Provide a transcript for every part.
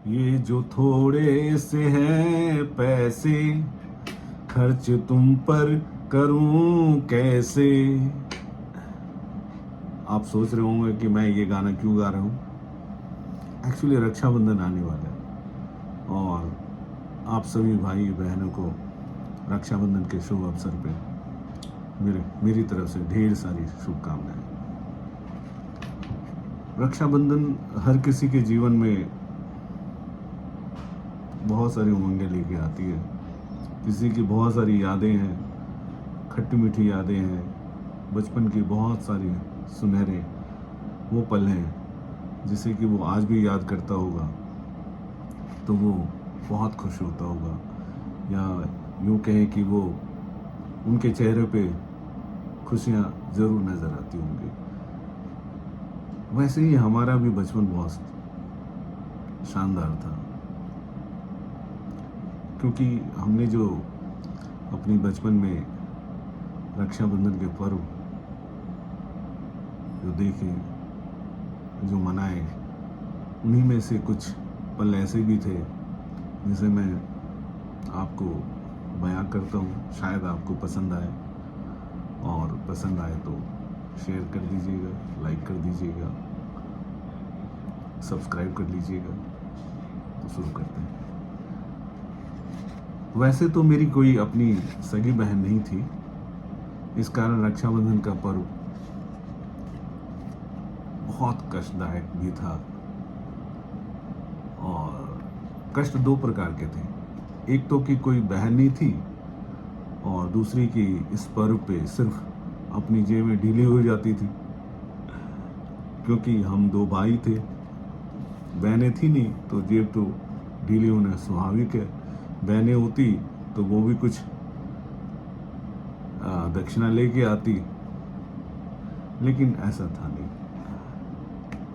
ये जो थोड़े से हैं पैसे खर्च तुम पर करूं कैसे। आप सोच रहे होंगे कि मैं ये गाना क्यों गा रहा हूं। एक्चुअली रक्षाबंधन आने वाला है और आप सभी भाई बहनों को रक्षाबंधन के शुभ अवसर पे मेरी तरफ से ढेर सारी शुभकामनाएं। रक्षाबंधन हर किसी के जीवन में बहुत सारी उमंगें लेके आती है। किसी की बहुत सारी यादें हैं, खट्टी मीठी यादें हैं, बचपन की बहुत सारी सुनहरे वो पल हैं जिसे कि वो आज भी याद करता होगा तो वो बहुत खुश होता होगा, या यूँ कहें कि वो उनके चेहरे पे खुशियाँ ज़रूर नज़र आती होंगी। वैसे ही हमारा भी बचपन बहुत शानदार था, क्योंकि हमने जो अपनी बचपन में रक्षाबंधन के पर्व जो देखे, जो मनाए, उन्हीं में से कुछ पल ऐसे भी थे जिसे मैं आपको बयां करता हूँ। शायद आपको पसंद आए, और पसंद आए तो शेयर कर दीजिएगा, लाइक कर दीजिएगा, सब्सक्राइब कर लीजिएगा। तो शुरू करते हैं। वैसे तो मेरी कोई अपनी सगी बहन नहीं थी, इस कारण रक्षाबंधन का पर्व बहुत कष्टदायक भी था। और कष्ट दो प्रकार के थे। एक तो कि कोई बहन नहीं थी, और दूसरी कि इस पर्व पे सिर्फ अपनी जेबें ढीली हो जाती थी, क्योंकि हम दो भाई थे, बहनें थी नहीं, तो जेब तो ढीली होना स्वाभाविक है। बहनें होती तो वो भी कुछ दक्षिणा लेके आती, लेकिन ऐसा था नहीं।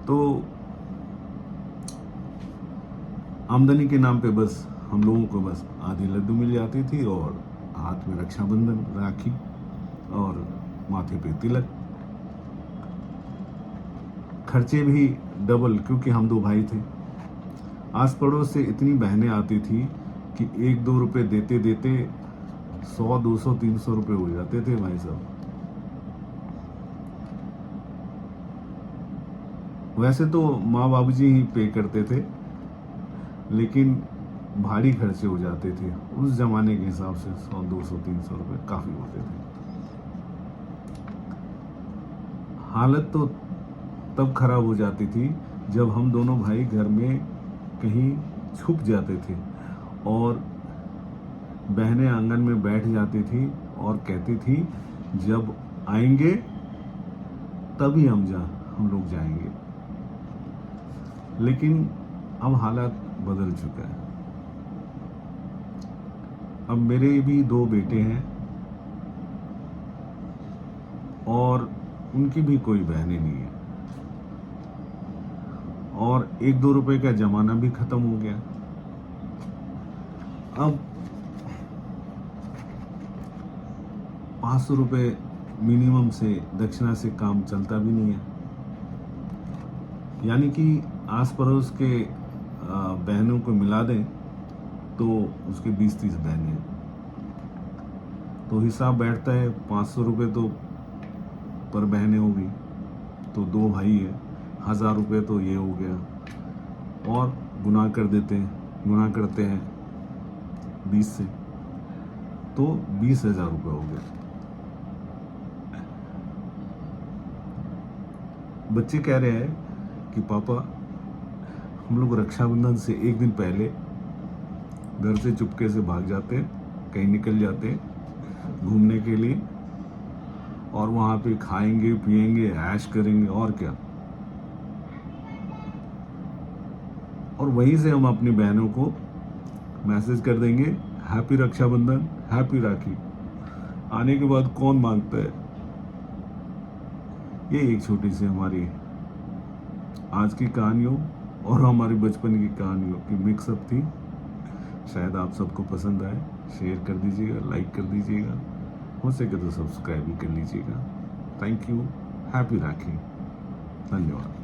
तो आमदनी के नाम पे बस हम लोगों को बस आधी लड्डू मिल जाती थी, और हाथ में रक्षाबंधन, राखी, और माथे पे तिलक। खर्चे भी डबल, क्योंकि हम दो भाई थे। आस पड़ोस से इतनी बहनें आती थी कि 1-2 रुपए देते देते 100, 200, 300 रुपए हो जाते थे भाई साहब। वैसे तो माँ बाबूजी ही पे करते थे, लेकिन भारी खर्चे हो जाते थे। उस जमाने के हिसाब से 100, 200, 300 रुपए काफी होते थे। हालत तो तब खराब हो जाती थी जब हम दोनों भाई घर में कहीं छुप जाते थे, और बहनें आंगन में बैठ जाती थी और कहती थी जब आएंगे तभी हम लोग जाएंगे। लेकिन अब हालात बदल चुका है। अब मेरे भी 2 बेटे हैं, और उनकी भी कोई बहनें नहीं है, और 1-2 रुपए का जमाना भी खत्म हो गया। अब 500 रुपए मिनिमम से दक्षिणा से काम चलता भी नहीं है। यानी कि आस पड़ोस के बहनों को मिला दें तो उसके 20-30 बहनें, तो हिसाब बैठता है 500 रुपये तो पर बहनें होगी, तो 2 भाई है, 1000 रुपये तो ये हो गया। और गुना करते हैं 20 से, तो 20,000 रुपये हो गया। बच्चे कह रहे हैं कि पापा, हम लोग रक्षाबंधन से एक दिन पहले घर से चुपके से भाग जाते, कहीं निकल जाते घूमने के लिए, और वहां पे खाएंगे, पिएंगे, ऐश करेंगे, और क्या। और वहीं से हम अपनी बहनों को मैसेज कर देंगे, हैप्पी रक्षाबंधन, हैप्पी राखी। आने के बाद कौन मांगता है। ये एक छोटी सी हमारी आज की कहानियों और हमारी बचपन की कहानियों की मिक्सअप थी। शायद आप सबको पसंद आए। शेयर कर दीजिएगा, लाइक कर दीजिएगा, हो सके तो सब्सक्राइब भी कर लीजिएगा। Thank you. हैप्पी राखी। धन्यवाद।